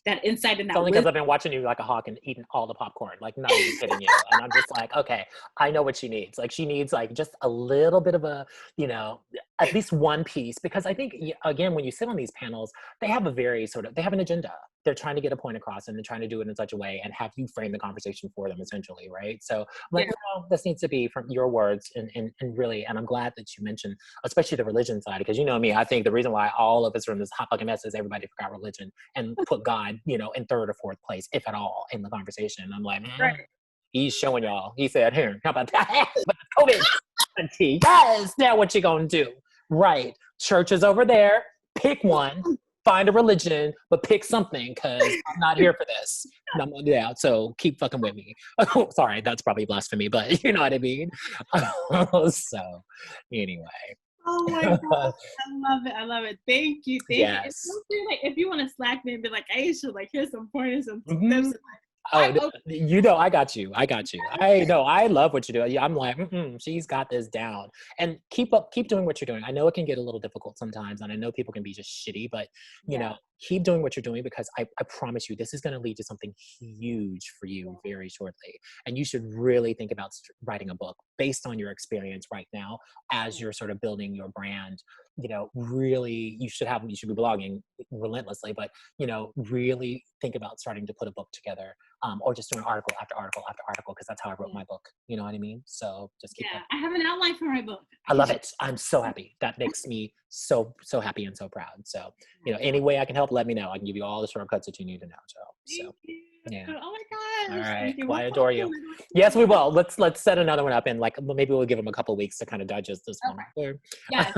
that insight and It's that only because wisdom. I've been watching you like a hawk and eating all the popcorn, like, not even kidding you. And I'm just like, okay, I know what she needs. Like, she needs like just a little bit of a, you know, at least one piece. Because I think, again, when you sit on these panels, they have a very sort of, they have an agenda. They're trying to get a point across, and they're trying to do it in such a way and have you frame the conversation for them, essentially, right? So I'm like, Yeah. no, this needs to be from your words, and really, and I'm glad that you mentioned, especially the religion side, because you know me, I think the reason why all of us are in this hot fucking mess is everybody forgot religion and put God, you know, in third or fourth place, if at all, in the conversation. I'm like, Right. he's showing y'all. He said, here, how about that? But COVID, auntie, yes, now what you gonna do? Right. Church is over there. Pick one. Find a religion, but pick something, because I'm not here for this. And I'm yeah, so keep fucking with me. Oh, sorry, that's probably blasphemy, but you know what I mean. So anyway, Oh my God. I love it. I love it. Thank you. Thank you. It's so yes. clear, like, if you want to Slack me and be like, Aisha, like, here's some pointers, some Mhm. tips. Oh, I'm open. you know, I got you. I got you. I know. I love what you're doing. Yeah, I'm like, she's got this down. And keep doing what you're doing. I know it can get a little difficult sometimes, and I know people can be just shitty, but you Yeah. know, keep doing what you're doing, because I promise you, this is going to lead to something huge for Yeah. you very shortly. And you should really think about writing a book based on your experience right now, as you're sort of building your brand. You know, really, you should be blogging relentlessly, but you know, really think about starting to put a book together, or just doing article after article after article, because that's how I wrote Yeah. my book. You know what I mean? So just keep Yeah. that. I have an outline for my book. I I can love share. it. I'm so happy. That makes me so happy and so proud. So, you know, Yeah. any way I can help, let me know. I can give you all the shortcuts that you need to know. So Thank you. Yeah. Oh my All gosh. right. Thank you. Well, I We'll adore talk you. soon. Yes, we will. Let's set another one up, and like maybe we'll give them a couple weeks to kind of digest this one. Okay. Yes.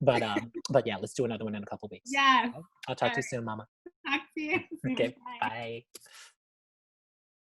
But yeah, let's do another one in a couple weeks. Yes. Okay? I'll All talk to you right. soon, Mama. Talk to you soon. Okay. Bye. Bye.